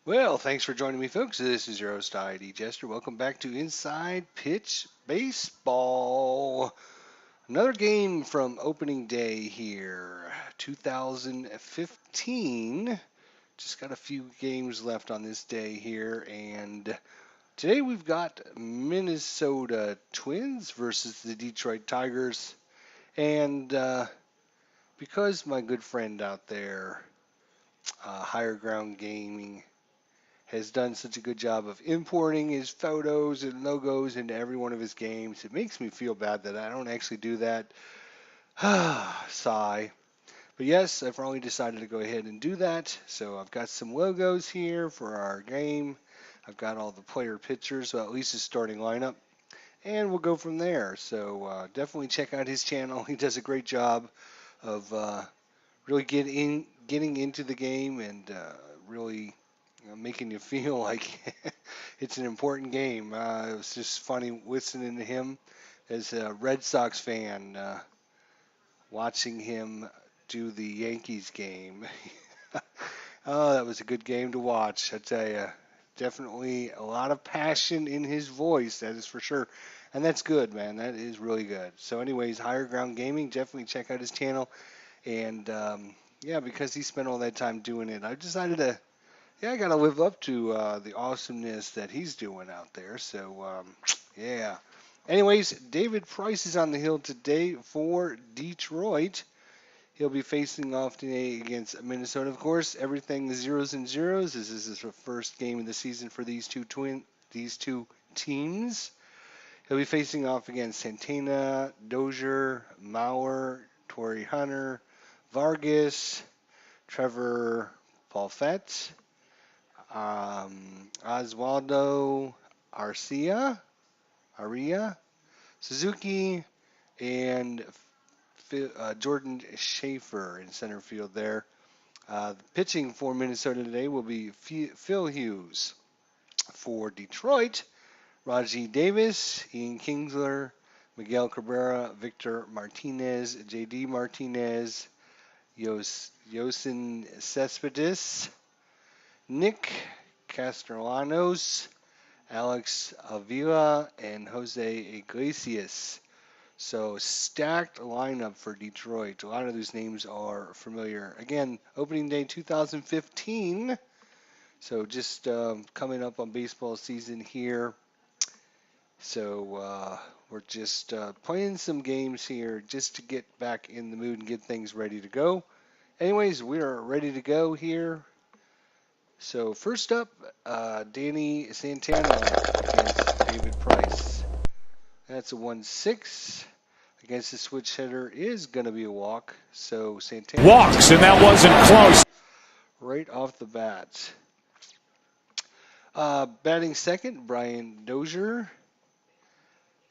Well, thanks for joining me, folks. This is your host, ID Jester. Welcome back to Inside Pitch Baseball. Another game from opening day here, 2015. Just got a few games left on this day here, and today we've got Minnesota Twins versus the Detroit Tigers. And because my good friend out there, Higher Ground Gaming, has done such a good job of importing his photos and logos into every one of his games. It makes me feel bad that I don't actually do that. Sigh. But yes, I finally decided to go ahead and do that. So I've got some logos here for our game. I've got all the player pictures, so at least his starting lineup. And we'll go from there. So definitely check out his channel. He does a great job of really getting into the game and really making you feel like it's an important game. It was just funny listening to him as a Red Sox fan, watching him do the Yankees game. Oh, that was a good game to watch, I tell you. Definitely a lot of passion in his voice, that is for sure. And that's good, man. That is really good. So, anyways, Higher Ground Gaming, definitely check out his channel. And yeah, because he spent all that time doing it, I decided to, yeah, I got to live up to the awesomeness that he's doing out there. So, yeah. Anyways, David Price is on the hill today for Detroit. He'll be facing off today against Minnesota. Of course, everything is zeros and zeros. This is the first game of the season for these two teams. He'll be facing off against Santana, Dozier, Mauer, Torrey Hunter, Vargas, Trevor Paulfett, Oswaldo Aria, Suzuki, and Jordan Schaefer in center field there. Pitching for Minnesota today will be Phil Hughes. For Detroit, Raji Davis, Ian Kingsler, Miguel Cabrera, Victor Martinez, J.D. Martinez, Yosin Cespedes, Nick Castellanos, Alex Avila, and Jose Iglesias. So stacked lineup for Detroit. A lot of these names are familiar. Again, opening day 2015. So just coming up on baseball season here. So we're just playing some games here just to get back in the mood and get things ready to go. Anyways, we are ready to go here. So first up, Danny Santana against David Price. That's a 1-6. Against the switch hitter is going to be a walk. So Santana walks, and that wasn't close. Right off the bat. Batting second, Brian Dozier.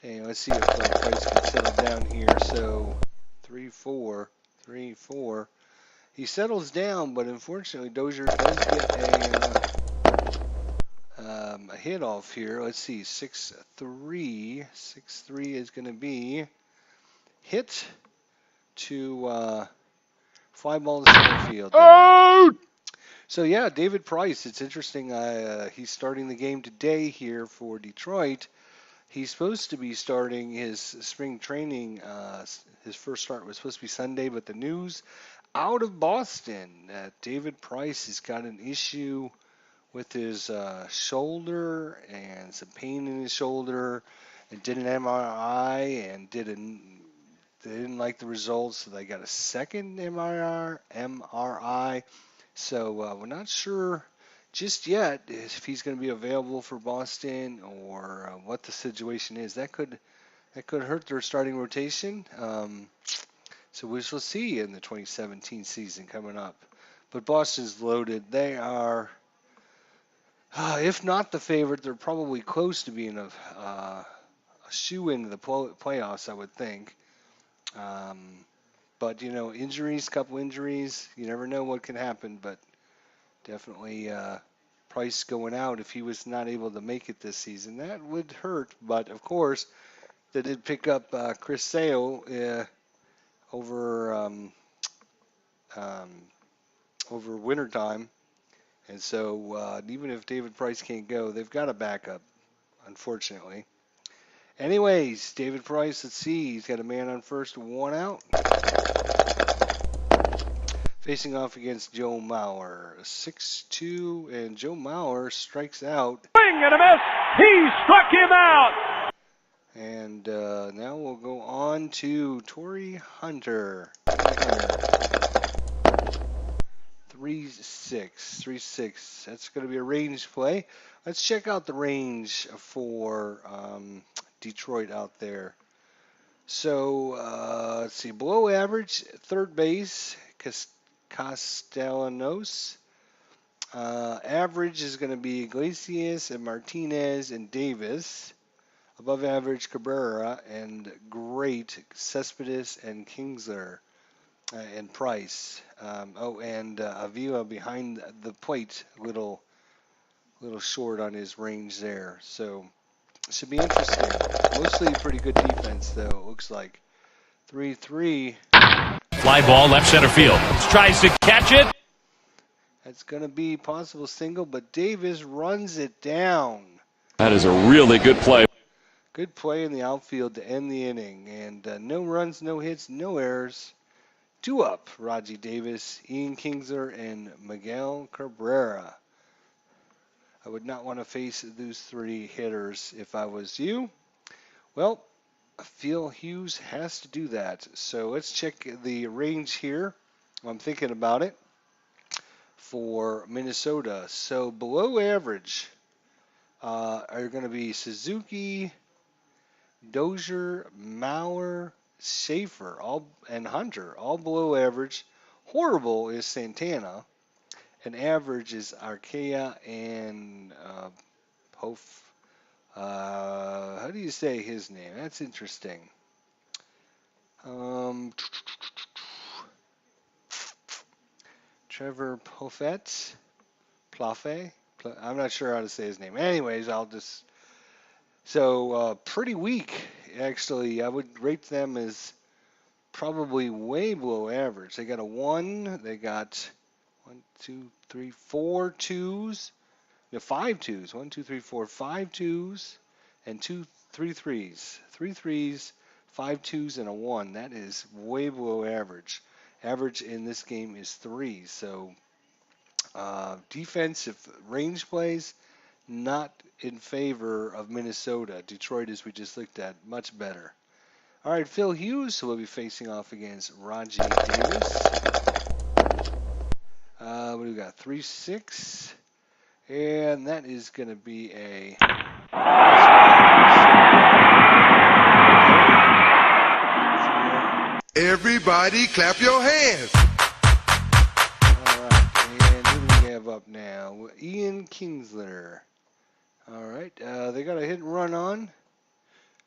And let's see if Price can settle down here. So 3-4, 3-4. He settles down, but unfortunately Dozier does get a hit off here. Let's see, 6-3. 6-3 is going to be hit to fly ball to center field there. Out! So yeah, David Price. It's interesting. He's starting the game today here for Detroit. He's supposed to be starting his spring training. His first start was supposed to be Sunday, but the news out of Boston that David Price has got an issue with his shoulder and some pain in his shoulder, and did an MRI and they didn't like the results, so they got a second MRI. So we're not sure just yet if he's going to be available for Boston or what the situation is. That could hurt their starting rotation. So we shall see in the 2017 season coming up. But Boston's loaded. They are, if not the favorite, they're probably close to being a shoe-in to the playoffs, I would think. But, couple injuries, you never know what can happen. But definitely Price going out if he was not able to make it this season. That would hurt. But, of course, they did pick up Chris Sale over wintertime. And so even if David Price can't go, they've got a backup, unfortunately. Anyways, David Price, let's see. He's got a man on first, one out. Facing off against Joe Mauer, 6-2, and Joe Mauer strikes out. Swing and a miss. He struck him out. And now we'll go on to Torrey Hunter. 3-6, 3-6. That's going to be a range play. Let's check out the range for Detroit out there. So let's see, below average, third base, Castellanos. Average is going to be Iglesias and Martinez and Davis. Above average, Cabrera, and great, Cespedes and Kingsler and Price. And Avila behind the plate, little short on his range there. So should be interesting. Mostly pretty good defense, though, it looks like. 3-3. Fly ball left center field. Tries to catch it. That's going to be possible single, but Davis runs it down. That is a really good play. Good play in the outfield to end the inning. And no runs, no hits, no errors. Two up, Raji Davis, Ian Kingsler, and Miguel Cabrera. I would not want to face those three hitters if I was you. Well, I feel Hughes has to do that. So let's check the range here. I'm thinking about it for Minnesota. So below average are going to be Suzuki, Dozier, Mauer, Schaefer, and Hunter, all below average. Horrible is Santana, and average is Archaea and Hof. How do you say his name? That's interesting. Trevor Plaffe. I'm not sure how to say his name. Anyways, pretty weak, actually. I would rate them as probably way below average. They got a 1. They got 1, 2, 3, 4 twos. No, 5 twos. 1, 2, 3, 4, 5 twos, and 3 threes. 3 threes, 5 twos, and a 1. That is way below average. Average in this game is 3. So defensive range plays not in favor of Minnesota. Detroit, as we just looked at, much better. All right, Phil Hughes will be facing off against Raji Davis. What do we got? 3-6. And that is going to be a... Everybody clap your hands. All right, and who do we have up now? Ian Kingsler. All right, they got a hit and run on.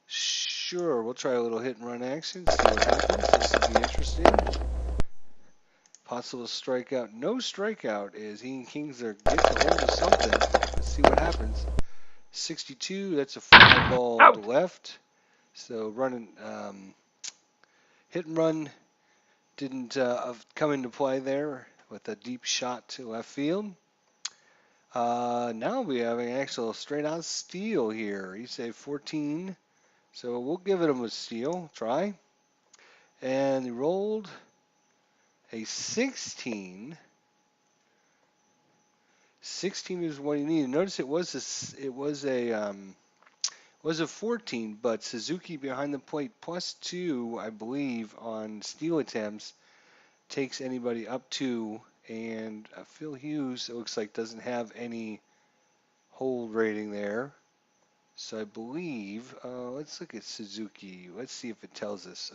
Sure, we'll try a little hit and run action, see what happens. This will be interesting. Possible strikeout. No strikeout as Ian Kingsler gets a hold of something. Let's see what happens. 62, that's a fly ball to left. So running, hit and run didn't come into play there with a deep shot to left field. Now we have an actual straight out steal here. You say 14. So we'll give him a steal. Try. And he rolled a 16. 16 is what he needed. Notice it was a 14, but Suzuki behind the plate +2, I believe, on steal attempts takes anybody up 2. And Phil Hughes, it looks like, doesn't have any hold rating there. So I believe, let's look at Suzuki. Let's see if it tells us.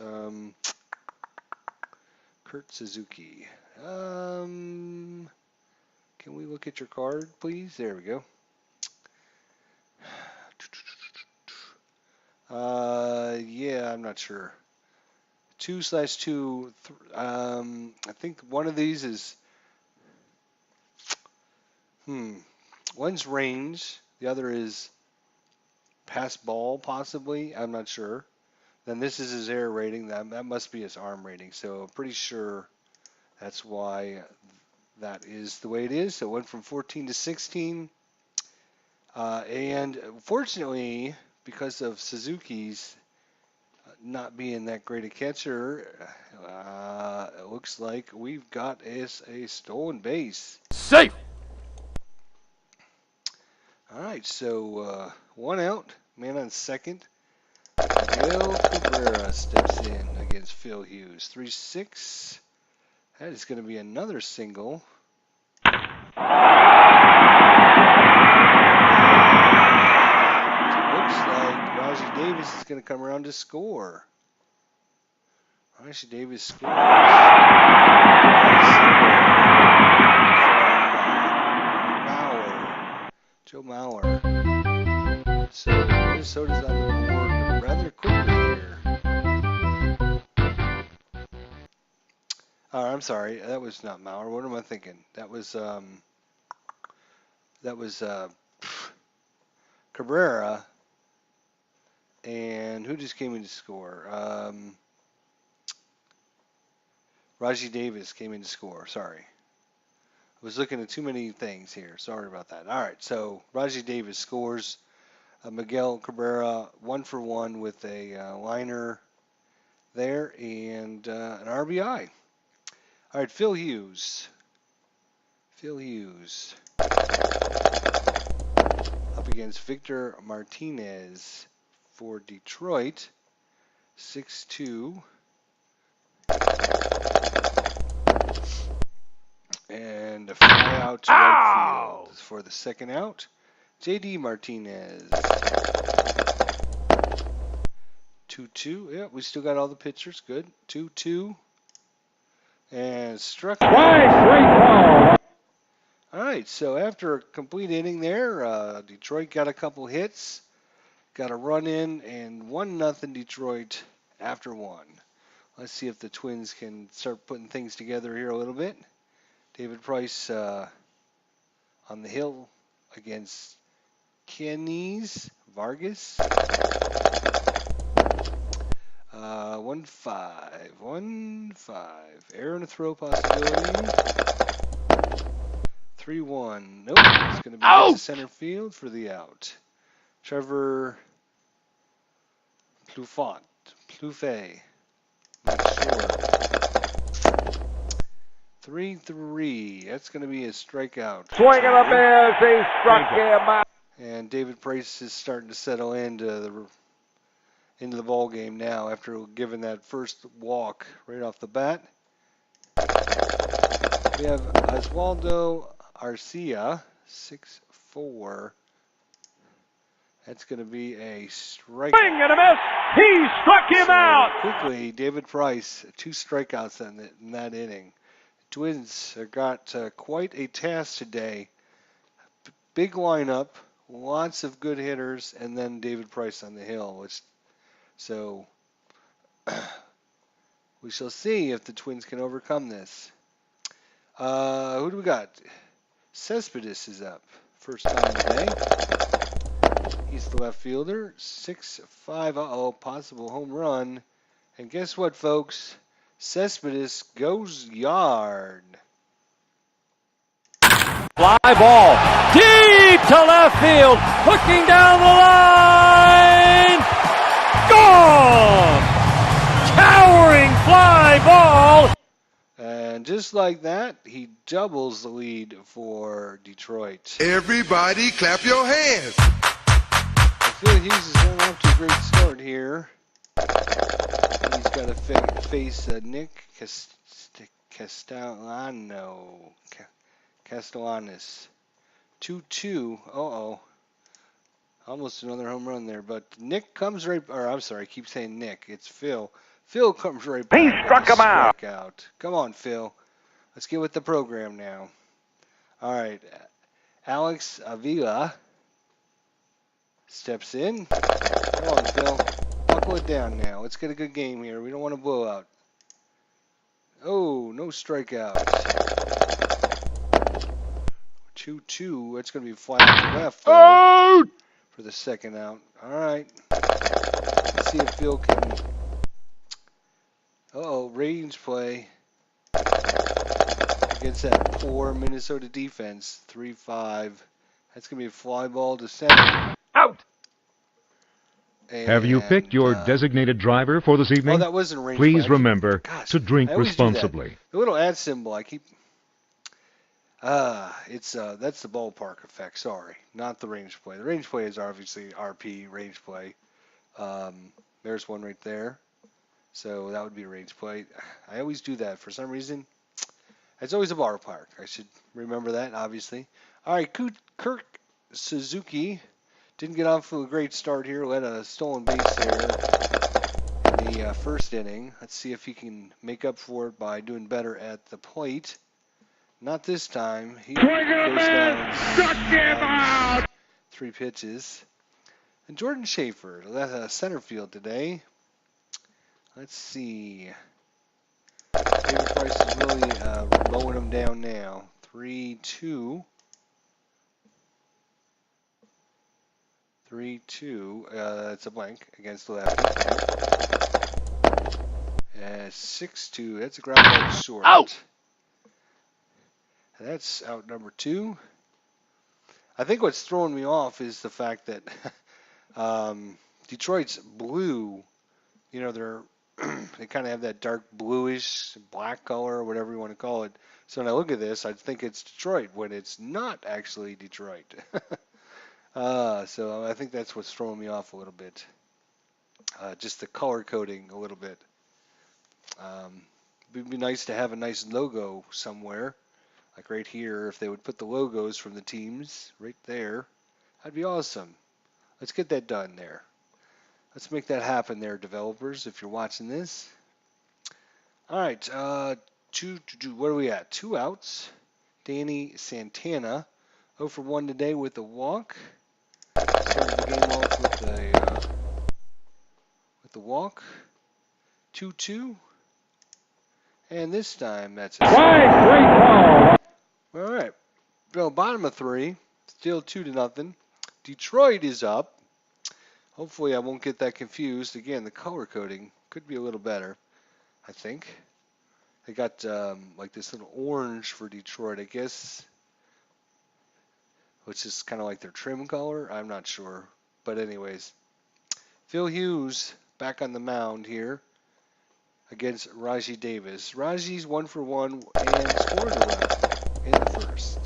Kurt Suzuki. Can we look at your card, please? There we go. Yeah, I'm not sure. 2/2. I think one of these is, one's range, the other is pass ball, possibly. I'm not sure. Then this is his air rating. That must be his arm rating. So I'm pretty sure that's why that is the way it is. So it went from 14 to 16. And fortunately, because of Suzuki's not being that great a catcher, it looks like we've got a stolen base. Safe. All right, so one out, man on second. Miguel Cabrera steps in against Phil Hughes. 3-6. That is going to be another single. It looks like Rajai Davis is going to come around to score. Rajai Davis scores. Joe Mauer. So Minnesota's on the board rather quickly here. I'm sorry, that was not Mauer. What am I thinking? That was Cabrera. And who just came in to score? Rajai Davis came in to score. Sorry. I was looking at too many things here. Sorry about that. All right, so Rajai Davis scores. Miguel Cabrera 1 for 1 with a liner there and an RBI. All right, Phil Hughes. Phil Hughes up against Victor Martinez for Detroit. 6-2. And a fly out to right field for the second out. J.D. Martinez. 2-2. Yeah, we still got all the pitchers. Good. 2-2. And struck out. All right, so after a complete inning there, Detroit got a couple hits, got a run in, and 1-0 Detroit after one. Let's see if the Twins can start putting things together here a little bit. David Price on the hill against Kenys Vargas. 1-5. Error in a throw possibility. 3-1. Nope. It's going to be hit to center field for the out. Trevor Plouffe. Not sure. 3-3. That's going to be a strikeout. Swing and a miss. He struck him out. And David Price is starting to settle into the ball game now after giving that first walk right off the bat. We have Oswaldo Arcia, 6'4". That's going to be a strikeout. Swing and a miss. He struck him out. Quickly, David Price, 2 strikeouts in that inning. The Twins have got quite a task today. Big lineup, lots of good hitters, and then David Price on the hill. So we shall see if the Twins can overcome this. Who do we got? Cespedes is up. First time today. He's the left fielder. 6-5. Possible home run. And guess what, folks? Cespedes goes yard. Fly ball. Deep to left field. Looking down the line. Gone. Towering fly ball. And just like that, he doubles the lead for Detroit. Everybody clap your hands. I feel Hughes is going off to a great start here. He's got to face Nick Castellanos. 2-2. Almost another home run there. But Nick comes right... Or I'm sorry, I keep saying Nick. It's Phil. Phil comes right back. He struck him out. Come on, Phil. Let's get with the program now. All right. Alex Avila steps in. Come on, Phil. Buckle it down now. Let's get a good game here. We don't want to blow out. Oh, no strikeouts. 2-2. That's going to be fly out to left, though, for the second out. All right. Let's see if Phil can... range play against that poor Minnesota defense. 3-5. That's going to be a fly ball to center. Out. Have you picked And, your designated driver for this oh, evening? that wasn't a range play. Please remember Gosh, to drink I always do that. responsibly. The little ad symbol, I keep. That's the ballpark effect. Sorry, not the range play. The range play is obviously RP range play. There's one right there. So that would be a range play. I always do that for some reason. It's always a ballpark. I should remember that, obviously. All right, Kirk Suzuki didn't get off to a great start here. Led a stolen base there in the first inning. Let's see if he can make up for it by doing better at the plate. Not this time. He goes down 3 pitches. And Jordan Schaefer, that's center field today. Let's see. David Price is really mowing him down now. 3-2. 3-2. That's a blank against the lefty. 6-2. That's a ground ball short. Out. That's out number 2. I think what's throwing me off is the fact that Detroit's blue, you know, they kind of have that dark bluish, black color, whatever you want to call it. So when I look at this, I think it's Detroit when it's not actually Detroit. So I think that's what's throwing me off a little bit. Just the color coding a little bit. It'd be nice to have a nice logo somewhere. Like right here, if they would put the logos from the teams right there, that'd be awesome. Let's get that done there. Let's make that happen there, developers, if you're watching this. All right, what are we at? 2 outs. Danny Santana, 0 for 1 today with a walk. Started the game off with the walk. 2-2. And this time, that's it. All right. Well, bottom of 3. Still 2-0. Detroit is up. Hopefully I won't get that confused. Again, the color coding could be a little better, I think. They got like this little orange for Detroit, I guess, which is kind of like their trim color. I'm not sure. But anyways, Phil Hughes back on the mound here against Raji Davis. Raji's 1 for 1 and scored a run in the first.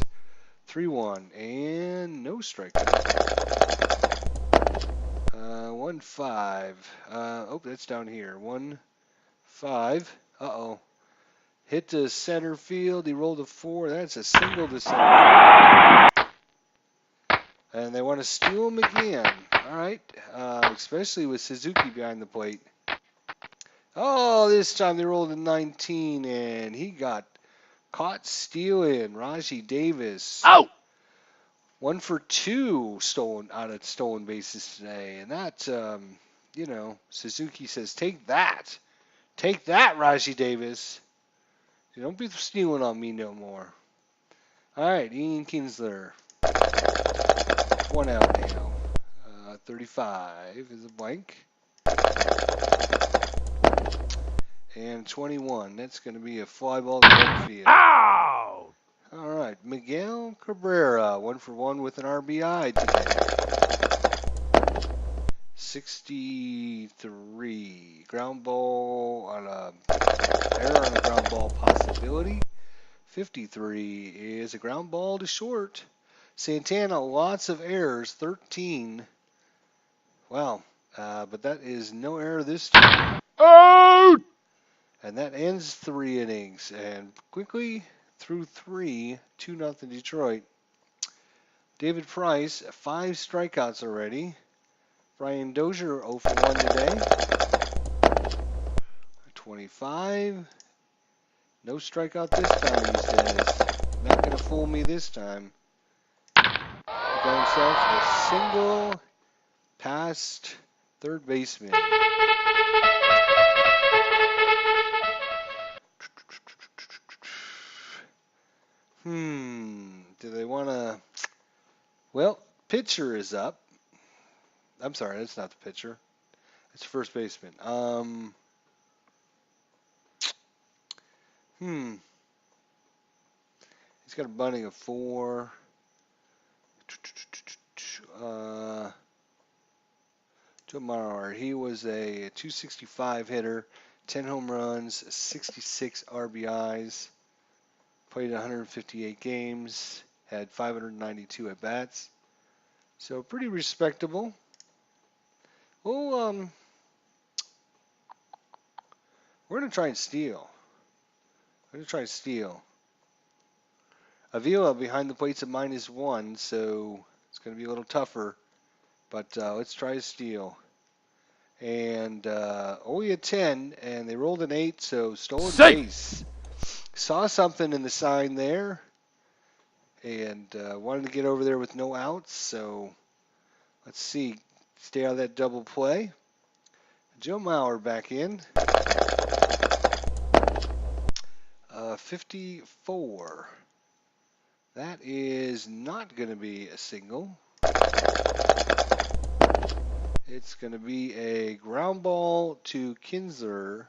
3-1 and no strikeout. 1-5. Oh, that's down here. 1-5. Uh-oh. Hit to center field. He rolled a 4. That's a single to center. And they want to steal him again. All right. Especially with Suzuki behind the plate. Oh, this time they rolled a 19, and he got caught stealing. Raji Davis. Out. 1 for 2 out of stolen bases today. And that, you know, Suzuki says, take that. Take that, Raji Davis. You don't be stealing on me no more. All right, Ian Kinsler. 1 out now. 35 is a blank. And 21. That's going to be a fly ball to right field. Out. All right, Miguel Cabrera, 1 for 1 with an RBI today. 63. Ground ball on error on a ground ball possibility. 53 is a ground ball to short. Santana, lots of errors, 13. Wow, but that is no error this time. Out. And that ends 3 innings. And quickly through 3, 2-0 Detroit. David Price, 5 strikeouts already. Brian Dozier, 0 for 1 today. 25. No strikeout this time, he says. Not going to fool me this time. He got himself a single past third baseman. Do they want to... Well, pitcher is up. I'm sorry, that's not the pitcher. It's first baseman. He's got a bunting of 4. Joe Mauer, he was a 265 hitter, 10 home runs, 66 RBIs, played 158 games, had 592 at bats. So pretty respectable. Well, we're going to try and steal. Avila behind the plate's at -1, so it's going to be a little tougher. But let's try to steal. And only a 10, and they rolled an 8, so stolen base. Saw something in the sign there, and wanted to get over there with no outs. So let's see. Stay out of that double play. Joe Mauer back in. 54. That is not going to be a single. It's going to be a ground ball to Kinsler.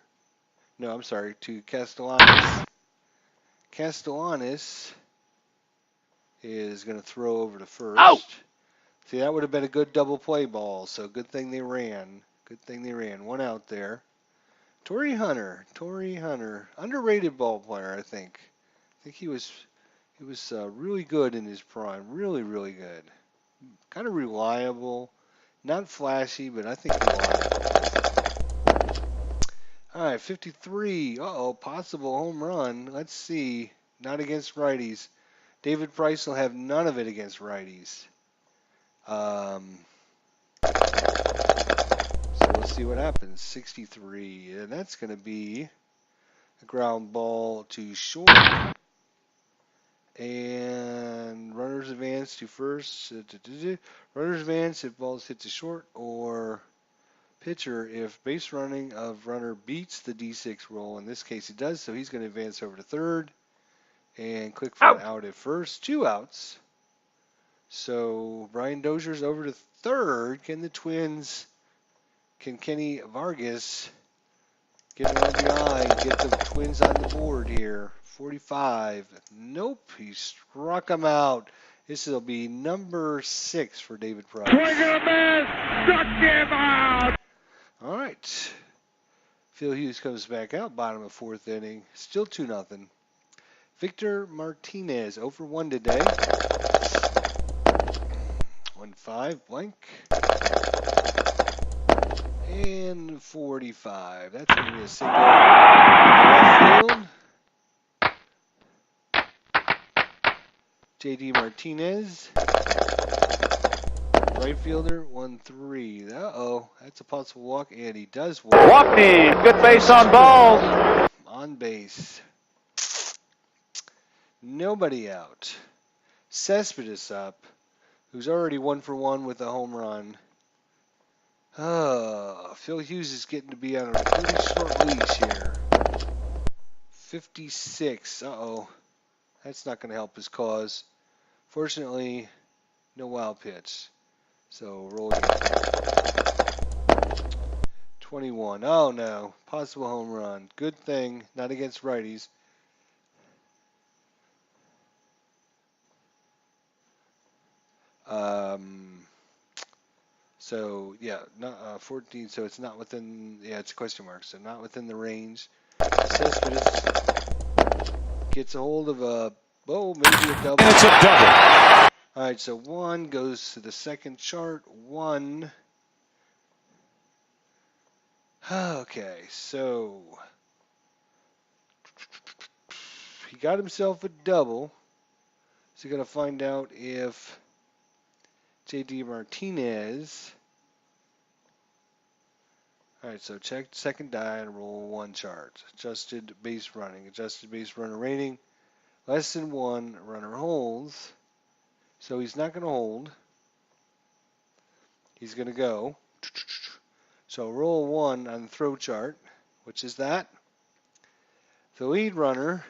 No, I'm sorry, to Castellanos. Castellanos is going to throw over to first. Out! See, that would have been a good double play ball, so good thing they ran. One out there. Torrey Hunter. Underrated ball player, I think. I think he was really good in his prime. Really, really good. Kind of reliable. Not flashy, but I think reliable. All right, 53. Uh-oh, possible home run. Let's see. Not against righties. David Price will have none of it against righties. So we'll see what happens. 63, and that's going to be a ground ball to short. And runners advance to first. Runners advance if balls hit to short, or pitcher if base running of runner beats the D6 roll. In this case, he does, so he's going to advance over to third and click for an out at first. 2 outs. So Brian Dozier's over to third. Can Kenny Vargas get an RBI and get the Twins on the board here? 45. Nope, he struck him out. This will be number 6 for David Price. Swing and a miss! Struck him out! All right. Phil Hughes comes back out, bottom of 4th inning. Still 2-0. Victor Martinez, 0 for 1 today. 1-5, blank. And 45. That's going to be a single left field. J.D. Martinez. Right fielder, 1-3. Uh-oh, that's a possible walk, and he does walk. Walk me! Good base on balls! On base. Nobody out. Cespedes up, who's already 1 for 1 with a home run. Phil Hughes is getting to be on a pretty short leash here. 56. Uh-oh. That's not going to help his cause. Fortunately, no wild pitch. So roll again. 21. Oh no. Possible home run. Good thing. Not against righties. So yeah, not 14. So it's not within. Yeah, it's a question mark. So not within the range. Cespedes gets a hold of a. Oh, maybe a double. And it's a double. All right, so 1 goes to the second chart. 1. Okay, so he got himself a double. So you're going to find out if J.D. Martinez. All right, so check second die and roll 1 chart. Adjusted base running. Adjusted base runner rating. Less than 1. Runner holds. So he's not going to hold. He's going to go. So roll 1 on the throw chart, which is that. The lead runner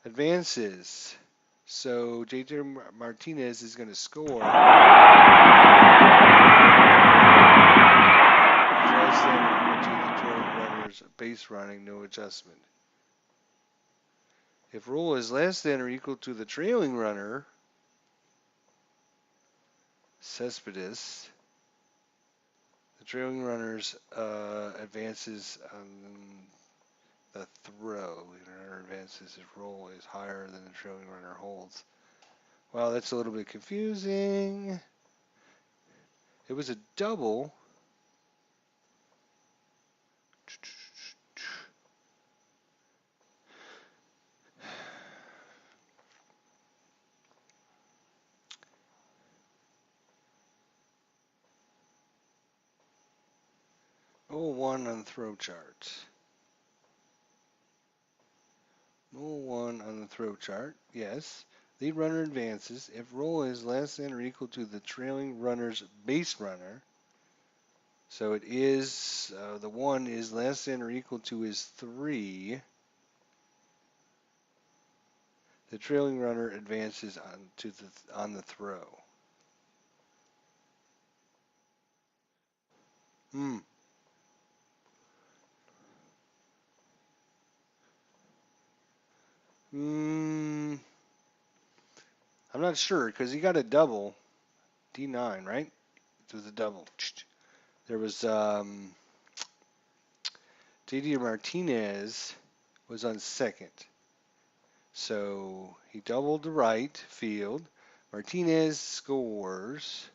advances. So J.J. Martinez is going to score. Runners base running, no adjustment. If roll is less than or equal to the trailing runner, Cespedes, the trailing runner's advances on the throw. The runner advances if roll is higher than the trailing runner holds. Well, that's a little bit confusing. It was a double. Roll 1 on the throw chart. Roll 1 on the throw chart. Yes. Lead runner advances if roll is less than or equal to the trailing runner's base runner. So it is, the 1 is less than or equal to his 3. The trailing runner advances on the throw. Hmm. I'm not sure because he got a double. D9, right? It was a double. There was JD Martinez was on second. So he doubled the right field. Martinez scores.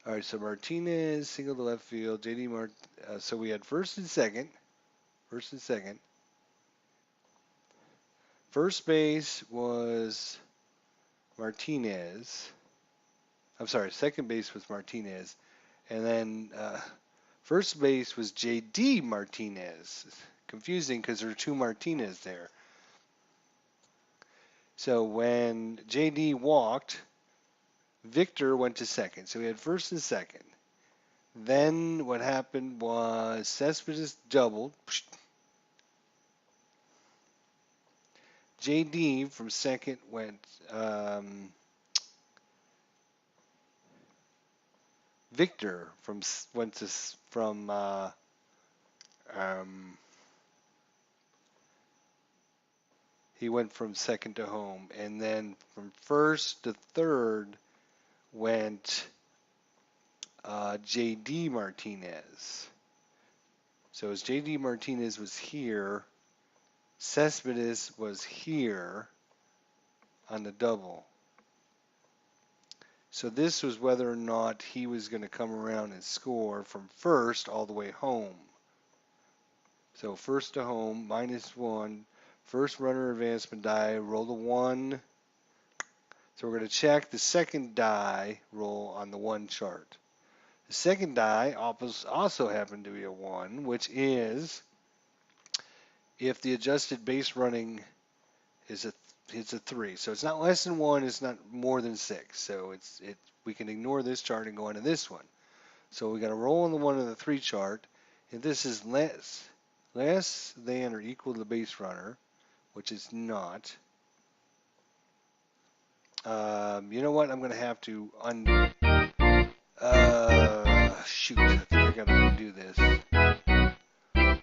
All right, so Martinez single to left field. So we had first and second. First and second. First base was Martinez. I'm sorry, second base was Martinez. And then first base was JD Martinez. Confusing because there are two Martinez there. So when JD walked, Victor went to second. So we had first and second. Then what happened was Cespedes doubled. JD from second went Victor went to from he went from second to home, and then from first to third went JD Martinez. So as JD Martinez was here, Cespedes was here on the double. So this was whether or not he was going to come around and score from first all the way home. So first to home, -1. First runner advancement die, roll the 1. So we're going to check the second die roll on the 1 chart. The second die also happened to be a 1, which is if the adjusted base running is it's a 3. So it's not less than 1, it's not more than 6. So we can ignore this chart and go into this one. So we got to roll on the 1 and the 3 chart. If this is less than or equal to the base runner, which is not. You know what? I'm going to have to undo. Shoot. I think I got to undo this.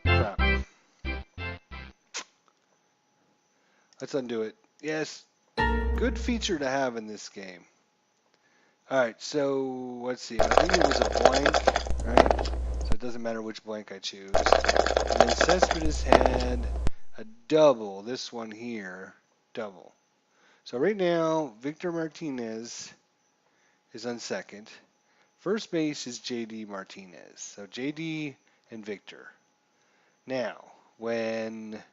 Crap. Let's undo it. Yes. Good feature to have in this game. Alright, so let's see. I think it was a blank, right? So it doesn't matter which blank I choose. And then Cespedes had a double. This one here, double. So right now, Victor Martinez is on second. First base is JD Martinez. So JD and Victor. Now, when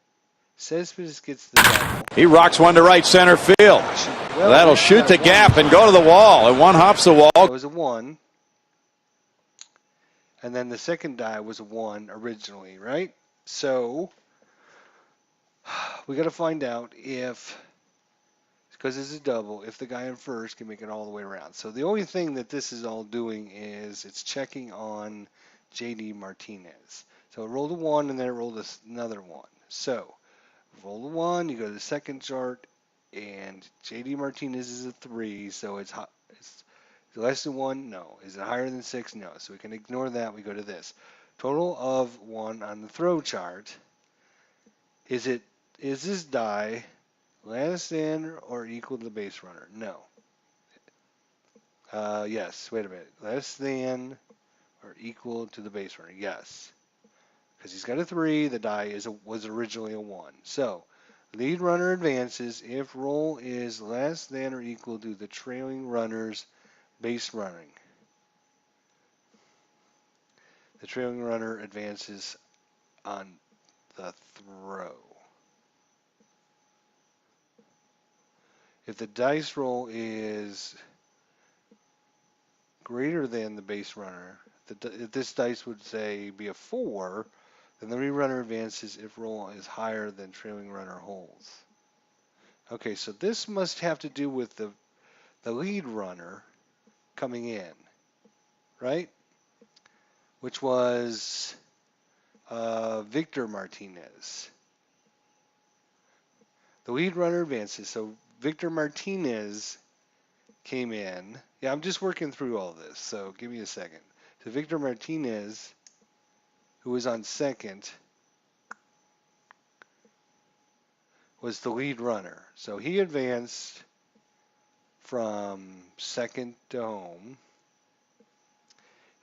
Cespedes gets the double, He rocks one to right center field. That'll shoot the gap and go to the wall. And one hops the wall. It was a 1. And then the second die was a 1 originally, right? So we got to find out if, because it's a double, if the guy in first can make it all the way around. So the only thing that this is all doing is it's checking on JD Martinez. So it rolled a 1 and then it rolled another 1. So roll the 1, you go to the second chart, and JD Martinez is a 3, so it's less than 1? No. Is it higher than 6? No. So we can ignore that. We go to this. Total of 1 on the throw chart. Is this die less than or equal to the base runner? No. Yes. Wait a minute. Less than or equal to the base runner? Yes. Because he's got a 3. The die was originally a 1. So lead runner advances if roll is less than or equal to the trailing runner's base running. The trailing runner advances on the throw. If the dice roll is greater than the base runner, if this dice would say be a 4, then the lead runner advances if roll is higher than trailing runner holds. Okay, so this must have to do with the lead runner coming in, right? Which was Victor Martinez. The lead runner advances, so Victor Martinez came in. Yeah, I'm just working through all this, so give me a second. So Victor Martinez, who was on second, was the lead runner. So he advanced from second to home.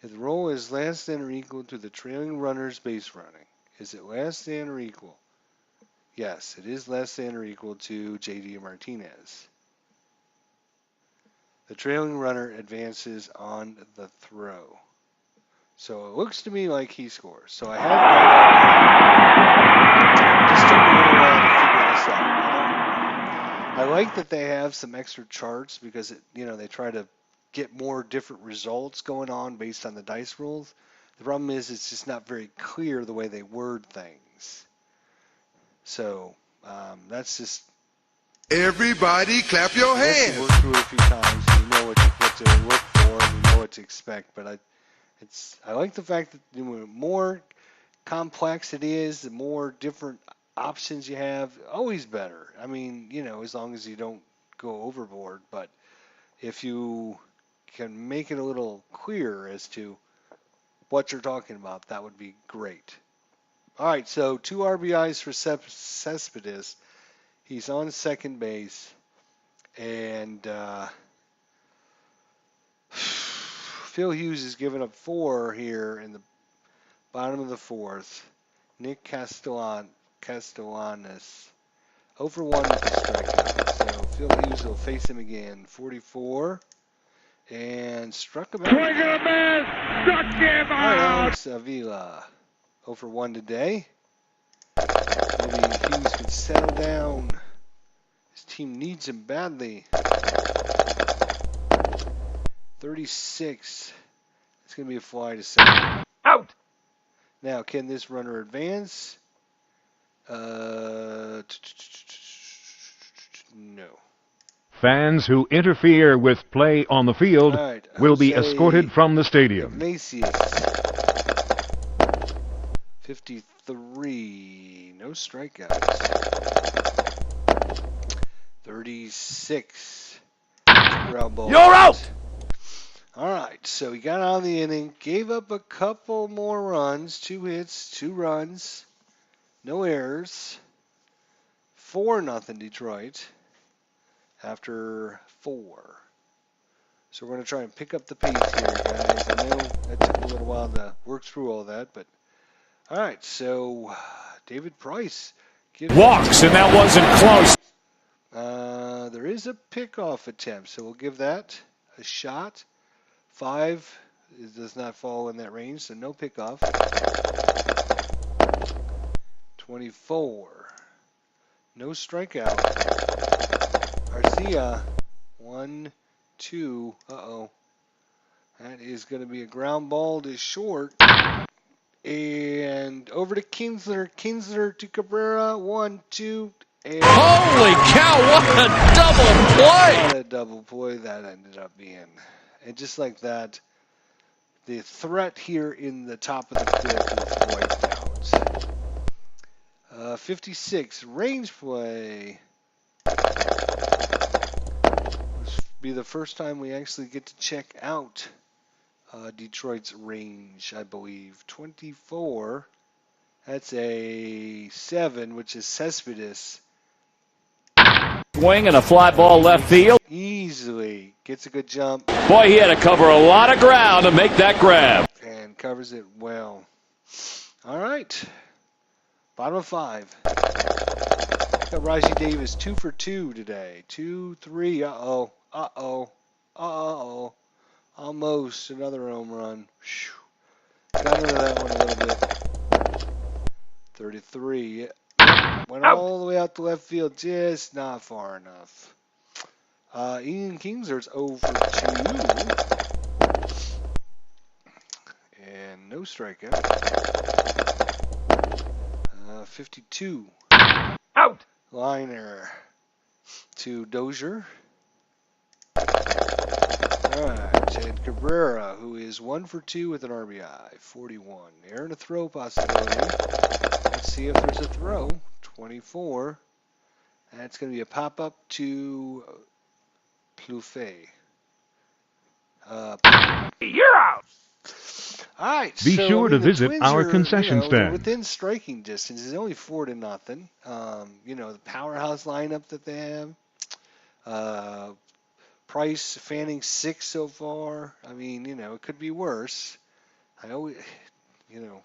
If the roll is less than or equal to the trailing runner's base running, is it less than or equal? Yes, it is less than or equal to J.D. Martinez. The trailing runner advances on the throw. So it looks to me like he scores. So I have just took me a little while to figure this out. I like that they have some extra charts because they try to get more different results going on based on the dice rolls. The problem is it's just not very clear the way they word things. So that's just. Everybody clap your You have to hands. work through it a few times and you know what to look for and you know what to expect. But I like the fact that the more complex it is, the more different options you have, always better. I mean, as long as you don't go overboard. But if you can make it a little clearer as to what you're talking about, that would be great. All right, so 2 RBIs for Cespedes. He's on second base. And Phil Hughes has given up 4 here in the bottom of the 4th. Nick Castellanos 0 for 1 with a strikeout. So Phil Hughes will face him again. 44 and struck him out. Swing and a miss. Struck him All right, out. Alex Avila 0 for 1 today. Maybe Hughes can settle down. His team needs him badly. 36. It's going to be a fly to second. Out. Now, can this runner advance? No. Fans who interfere with play on the field All right, will be Jose escorted from the stadium. Iglesias. 53. No strikeouts. 36. Ground ball. You're out! All right, so he got out of the inning, gave up a couple more runs, 2 hits, 2 runs, no errors. 4-0 Detroit after 4. So we're going to try and pick up the pace here, guys. I know that took a little while to work through all that, but all right. So David Price Walks, and that wasn't close. There is a pickoff attempt, so we'll give that a shot. 5 does not fall in that range, so no pickoff. 24. No strikeout. Arcia. 1, 2. Uh-oh. That is going to be a ground ball to short. And over to Kinsler. Kinsler to Cabrera. 1, 2. And Holy cow, what a double play! what a double play that ended up being. And just like that, the threat here in the top of the 5th is wiped out. 56, range play. This will be the first time we actually get to check out Detroit's range, I believe. 24. That's a 7, which is Cespedes. Swing and a fly ball left field. Easily gets a good jump. Boy, he had to cover a lot of ground to make that grab. And covers it well. All right. Bottom of 5. Got Raji Davis 2 for 2 today. 2, 3. Uh-oh. Uh-oh. Uh-oh. Almost another home run. Whew. Got into that one a little bit. 33. Went all the way out to left field. Just not far enough. Ian Kingsler's 0 for 2. And no strikeout. 52. Out. Liner to Dozier. All right, and Cabrera, who is 1 for 2 with an RBI, 41. Aaron, a throw possibility. Let's see if there's a throw. 24. That's going to be a pop-up to Plouffe. You're out. All right, Be so, sure to the visit Twins our are, concession they're stand. within striking distance. It's only 4-0. The powerhouse lineup that they have. Price, Fanning 6 so far. I mean, it could be worse. I always,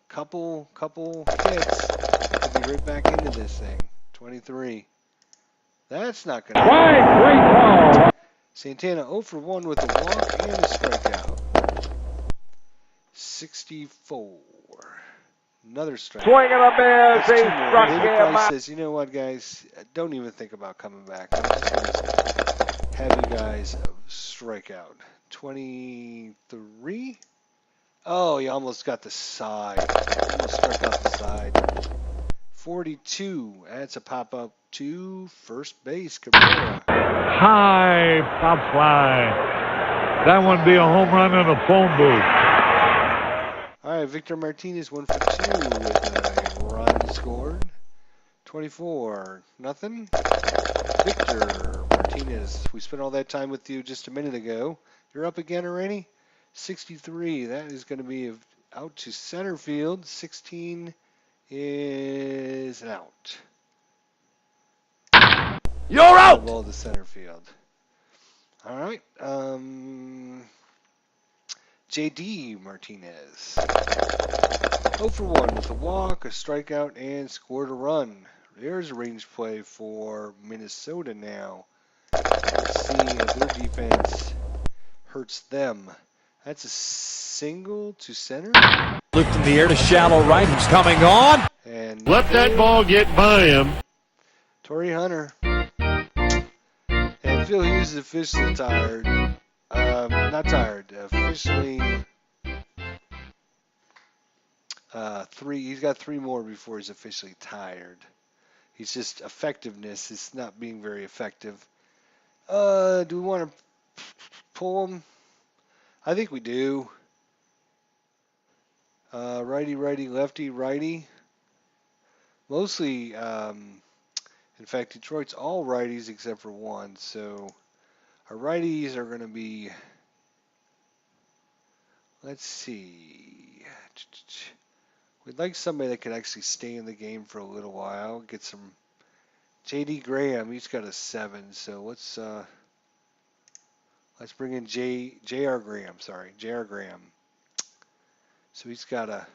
couple hits, could be right back into this thing. 23. That's not going to happen. Santana 0 for 1 with a walk and a strikeout. 64. Another strikeout. Swing and a miss. That's He 2 more. struck David him Price out. says, you know what, guys? Don't even think about coming back. I'm just going to have you guys strike out. 23. Oh, you almost got the side. Almost struck out the side. 42. That's a pop-up to first base. Cabrera. High pop fly. That would be a home run in a phone booth. All right, Victor Martinez 1 for 2 with a run scored. 24. Nothing. Victor Martinez, we spent all that time with you just a minute ago. You're up again already? 63. That is going to be out to center field. 16 is an out. You're out. Ball to center field. All right. JD Martinez. 0 for 1 with a walk, a strikeout, and scored a run. There's a range play for Minnesota now. Let's see if their defense hurts them. That's a single to center. Lift in the air to shallow right. He's coming on. And Let that ball get by him. Torrey Hunter. And Phil Hughes is officially tired. Not tired. Officially 3. He's got 3 more before he's officially tired. He's just effectiveness is not being very effective. Do we want to pull him? I think we do. Righty, righty, lefty, righty. Mostly, in fact, Detroit's all righties except for one. So our righties are going to be, let's see. We'd like somebody that could actually stay in the game for a little while. Get some J.D. Graham. He's got a 7. So let's bring in J.R. Graham. Sorry, J.R. Graham. So he's got a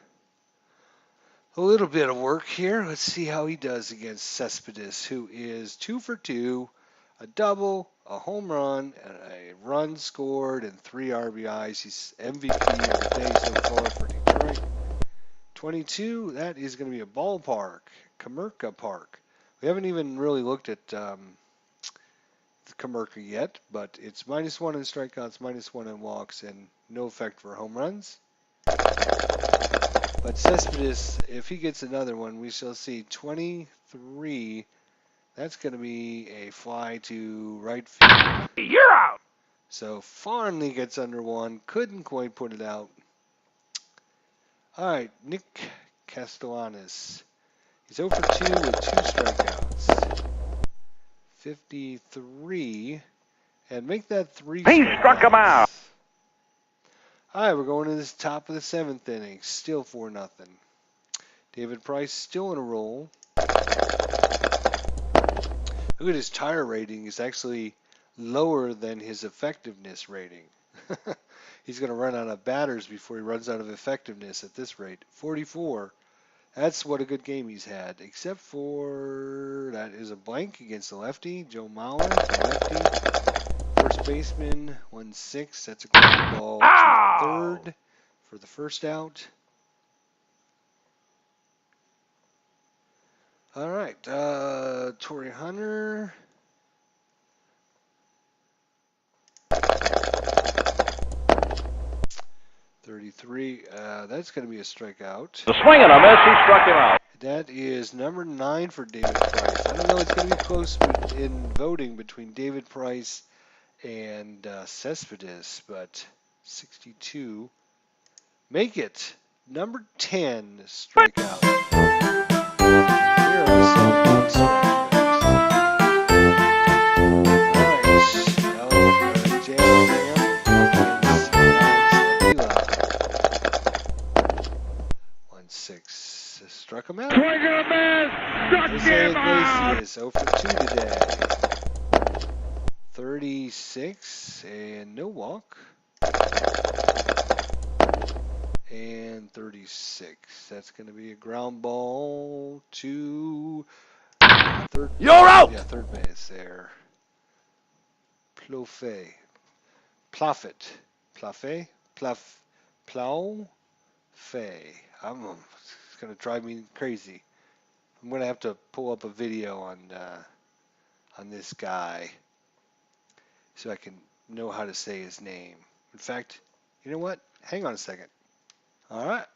little bit of work here. Let's see how he does against Cespedes, who is 2 for 2, a double, a home run, and a run scored, and 3 RBIs. He's MVP of the day so far for Detroit. 22, that is going to be a ballpark, Comerica Park. We haven't even really looked at Comerica yet, but it's -1 in strikeouts, -1 in walks, and no effect for home runs. But Cespedes, if he gets another one, we shall see. 23, that's going to be a fly to right field. You're out. So Farnley gets under 1, couldn't quite put it out. All right, Nick Castellanos. He's 0 for 2 with 2 strikeouts. 53, and make that 3 He struck him out. All right, we're going to this top of the 7th inning. Still 4-0. David Price still in a roll. Look at his tire rating. It's actually lower than his effectiveness rating. He's going to run out of batters before he runs out of effectiveness at this rate. 44. That's what a good game he's had. Except for that is a blank against the lefty. Joe Mauer, the lefty. First baseman, 1-6. That's a ground ball to third for the first out. All right, Torrey Hunter. .33. That's going to be a strikeout. The swing and a miss. He struck him out. That is number 9 for David Price. I don't know. It's going to be close in voting between David Price and Cespedes, but 62. Make it number 10 strikeout. Here are the 7 strikeouts. All right. Struck him out. Swing and a miss. Struck him out. Iglesias 0 for 2 today. 36 and no walk. And 36. That's going to be a ground ball to third. You're out. Yeah, third base there. Plofé. Plafet. Plafé. Plafé. It's going to drive me crazy. I'm going to have to pull up a video on this guy so I can know how to say his name. In fact, you know what? Hang on a second. All right,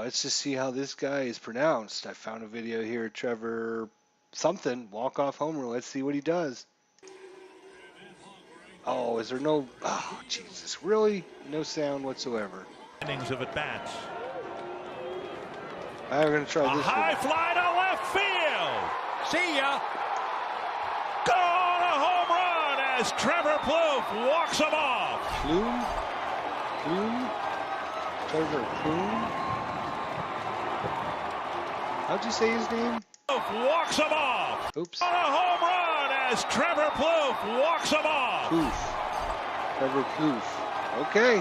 let's just see how this guy is pronounced. I found a video here, Trevor something, walk-off homer. Let's see what he does. Oh, is there no, oh, Jesus, really? No sound whatsoever. Innings of at-bats. I'm going to try this one. High fly to left field. See ya. Gone, a home run as Trevor Plouffe walks him off. Plume? Trevor Plume? How'd you say his name? Plouffe walks him off. Oops. On a home run as Trevor Plouffe walks him off. Trevor Plouffe. Okay.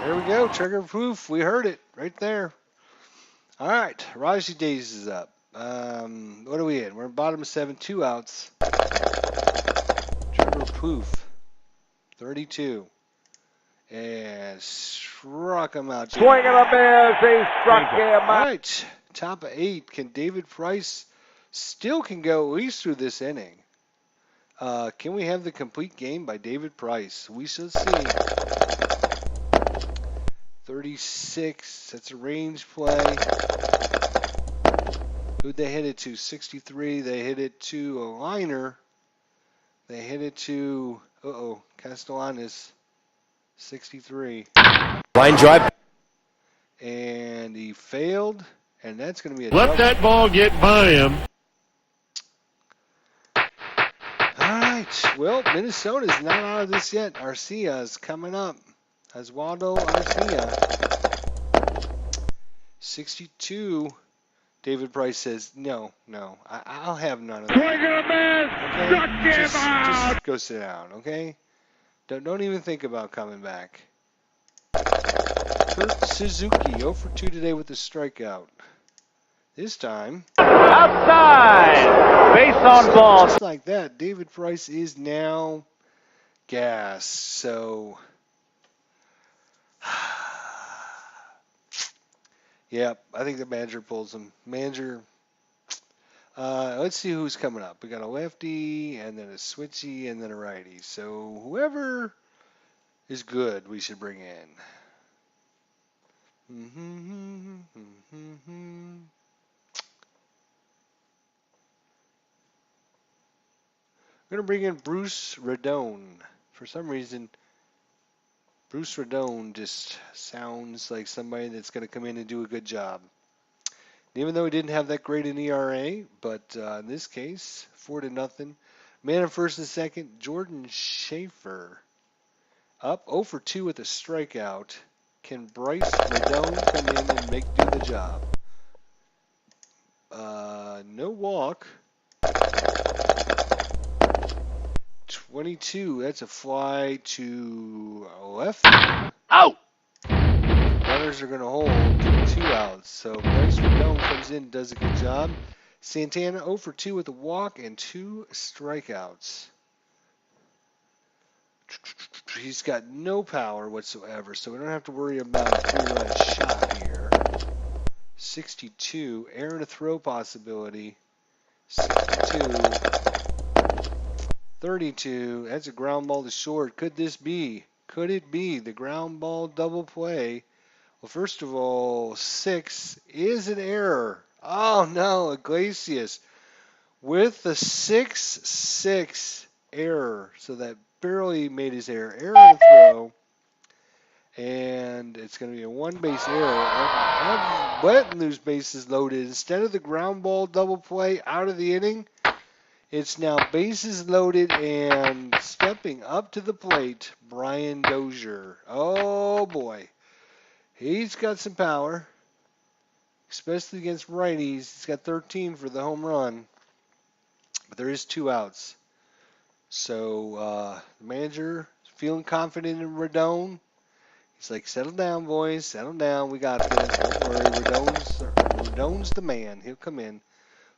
There we go. Trevor Plouffe. We heard it right there. All right. Raji Days is up. What are we in? We're in bottom of 7, 2 outs. Trevor Plouffe. 32. And struck him out. Swing and a miss. He struck him All out. right. Top of 8. Can David Price still can go at least through this inning? Can we have the complete game by David Price? We shall see. 36. That's a range play. Who'd they hit it to? 63. They hit it to a liner. They hit it to, Castellanos. 63. Line drive. And he failed. And that's going to be a Let that ball get by him. All right. Well, Minnesota's not out of this yet. Arcia is coming up. Oswaldo Arcia. 62. David Price says, no, I'll have none of that. Swing and a miss. Okay? Struck him out. Just go sit down, okay? Don't even think about coming back. Kurt Suzuki, 0 for 2 today with a strikeout. This time, Outside. Base on ball. just like that, David Price is now gassed. So, yeah, I think the manager pulls him. Let's see who's coming up. We got a lefty, and then a switchy, and then a righty. So whoever is good, we should bring in. We're going to bring in Bruce Radone. For some reason, Bruce Radone just sounds like somebody that's going to come in and do a good job. Even though he didn't have that great an ERA, but in this case, 4-0. Man in first and second, Jordan Schaefer. Up 0 for 2 with a strikeout. Can Bryce Redone come in and do the job? No walk. 22. That's a fly to left. Out! Runners are going to hold 2 outs. So Bryce Redone comes in and does a good job. Santana 0 for 2 with a walk and 2 strikeouts. He's got no power whatsoever, so we don't have to worry about a 3-run shot here. 62. Air and a throw possibility. 62. 32. That's a ground ball to short. Could this be? Could it be the ground ball double play? Well, first of all, 6 is an error. Oh no, Iglesias with the 6-6 error. So that barely made his error. Error on the throw. And it's going to be a 1-base error. Letting those bases loaded. Instead of the ground ball double play out of the inning, it's now bases loaded and stepping up to the plate, Brian Dozier. Oh boy. He's got some power, especially against righties. He's got 13 for the home run, but there is 2 outs. So the manager feeling confident in Redone. He's like, settle down, boys. Settle down. We got this. Don't worry. Redone's the man. He'll come in.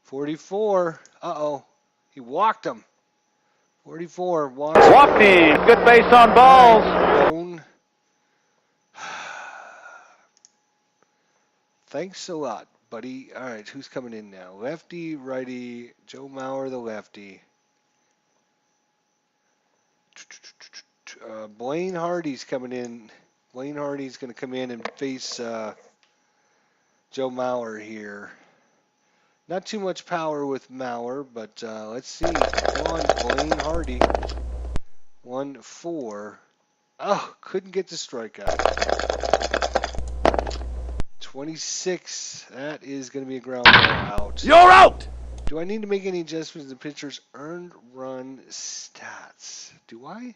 44. Uh-oh. He walked him. 44. Walked him. Walking. Good base on balls. Redone. Thanks a lot, buddy. All right, who's coming in now? Lefty, righty. Joe Mauer, the lefty. Blaine Hardy's coming in. Blaine Hardy's going to come in and face Joe Mauer here. Not too much power with Mauer, but let's see. Come on, Blaine Hardy. 1-4. Oh, couldn't get the strikeout. 26. That is going to be a ground ball out. You're out! Do I need to make any adjustments to the pitcher's earned run stats? Do I?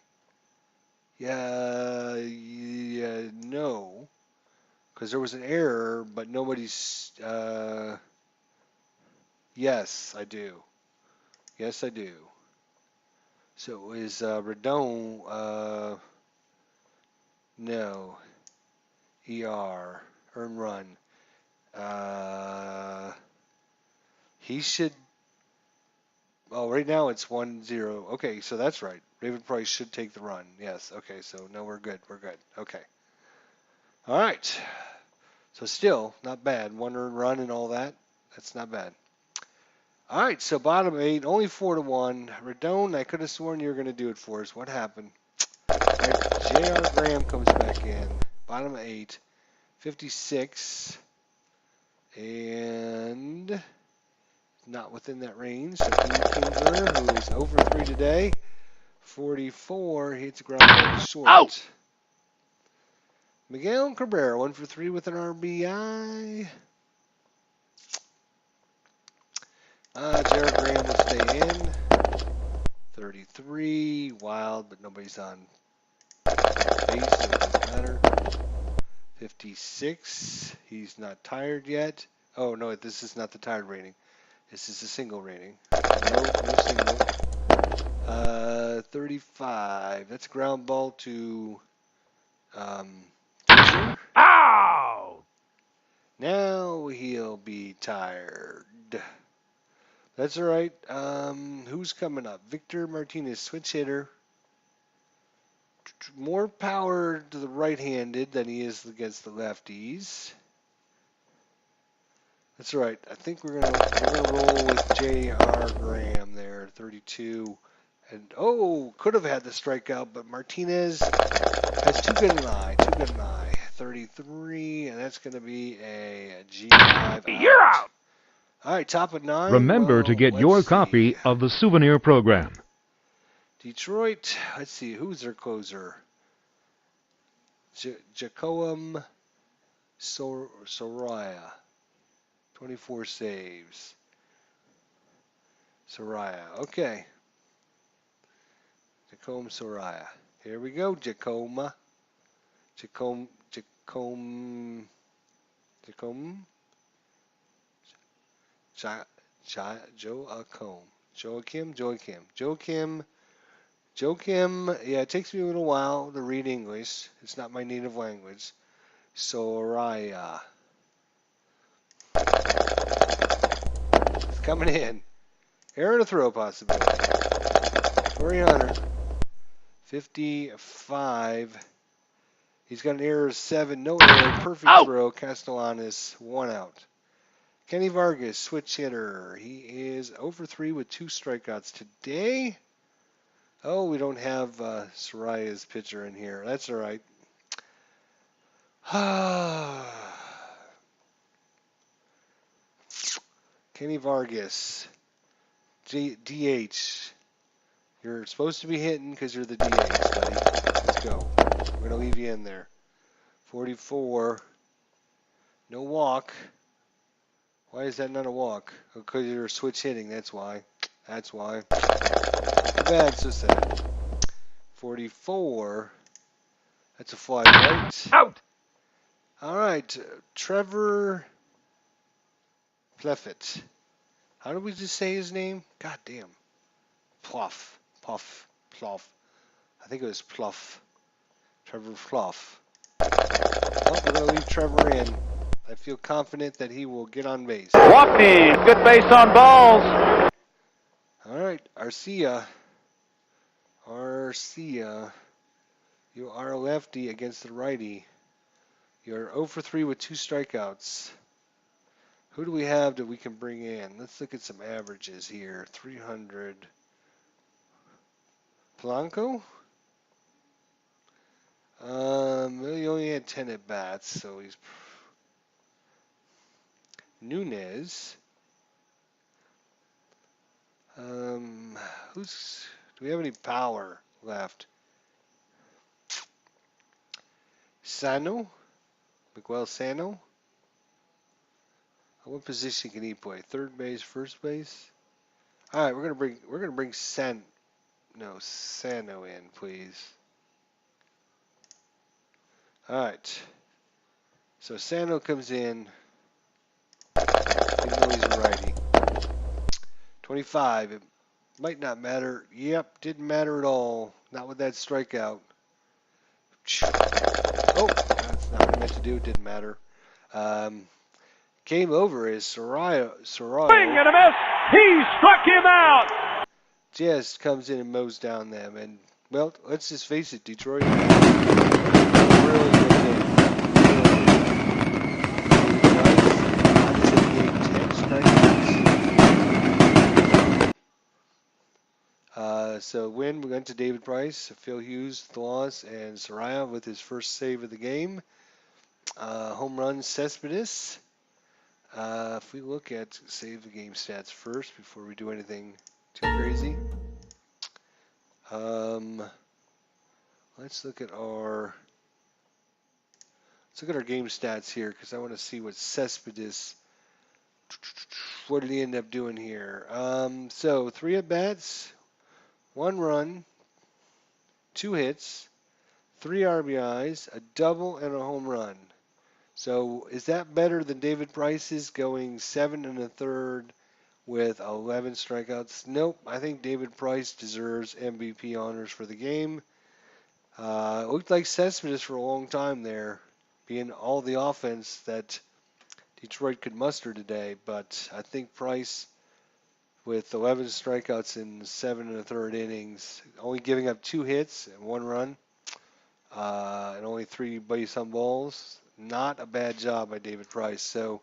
Yeah, no. Because there was an error, but nobody's... yes, I do. Yes, I do. So is Redone... no. ER. Earn run. He should... Oh, right now it's 1-0. Okay, so that's right. Raven Price should take the run. Yes, okay, so no, we're good. We're good. Okay. All right. So still, not bad. 1 earned run and all that. That's not bad. All right, so bottom 8, only 4-1. Redone, I could have sworn you were going to do it for us. What happened? All right, J.R. Graham comes back in. Bottom 8, 56. And... not within that range. So Dean Kingsler, who is 0 for 3 today, 44, hits a ground ball short. Out! Miguel Cabrera, 1 for 3 with an RBI. Jared Graham will stay in. 33, wild, but nobody's on base, so it doesn't matter. 56, he's not tired yet. Oh, no, this is not the tired rating. This is a single rating. No single. 35. That's a ground ball to Fisher. Ow! Now he'll be tired. That's all right. Who's coming up? Victor Martinez, switch hitter. More power to the right-handed than he is against the lefties. That's right. I think we're gonna roll with J.R. Graham there, 32, and could have had the strikeout, but Martinez has too good an eye. 33, and that's gonna be a G5. You're out! All right, top of 9. Remember to get your copy of the souvenir program. Detroit. Let's see who's their closer. Jacob Soraya. 24 saves. Soraya. Okay. Jacob Soraya. Here we go, Jacob Jacome. Joachim. Yeah, it takes me a little while to read English. It's not my native language. Soraya. It's coming in. Error to throw possibility. Torrey Hunter. 55. He's got an error of 7. No error. Perfect throw. Castellanos. 1 out. Kenny Vargas, switch hitter. He is 0 for 3 with 2 strikeouts today. Oh, we don't have Soraya's pitcher in here. That's all right. Kenny Vargas, DH. You're supposed to be hitting because you're the DH, buddy. Let's go. We're going to leave you in there. 44. No walk. Why is that not a walk? Because you're switch hitting. That's why. That's why. Too bad. So sad. 44. That's a fly right. Out. All right. Trevor Pleffett. How did we just say his name? God damn. Pluff. Puff. Pluff. I think it was Pluff. Trevor Pluff. Well, we're going to leave Trevor in. I feel confident that he will get on base. Walking. Good base on balls. All right. Arcia. You are a lefty against the righty. You're 0 for 3 with 2 strikeouts. Who do we have that we can bring in? Let's look at some averages here. 300. Blanco? He only had 10 at bats, so he's Nunez. Do we have any power left? Sano? Miguel Sano? What position can he play? Third base, first base? All right, we're gonna bring Sano in, please. All right. So Sano comes in, even though he's a righty. 25. It might not matter. Yep, didn't matter at all. Not with that strikeout. Oh, that's not what I meant to do. It didn't matter. Game over is Soraya. Swing and a miss. He struck him out. Just comes in and mows down them. And, well, let's just face it, Detroit. Really good game. So win, we went to David Price, Phil Hughes, the loss, and Soraya with his first save of the game. Home run, Cespedes. If we look at save the game stats first before we do anything too crazy. Let's look at our game stats here because I want to see what Cespedes. What did he end up doing here? So 3 at bats, 1 run, 2 hits, 3 RBIs, a double, and a home run. So is that better than David Price's going 7 1/3 with 11 strikeouts? Nope. I think David Price deserves MVP honors for the game. It looked like Cespedes for a long time there, being all the offense that Detroit could muster today. But I think Price, with 11 strikeouts in 7 1/3 innings, only giving up 2 hits and 1 run, and only 3 base on balls. Not a bad job by David Price. So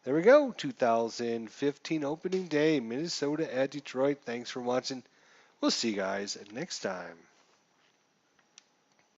there we go. 2015 opening day, Minnesota at Detroit. Thanks for watching. We'll see you guys next time.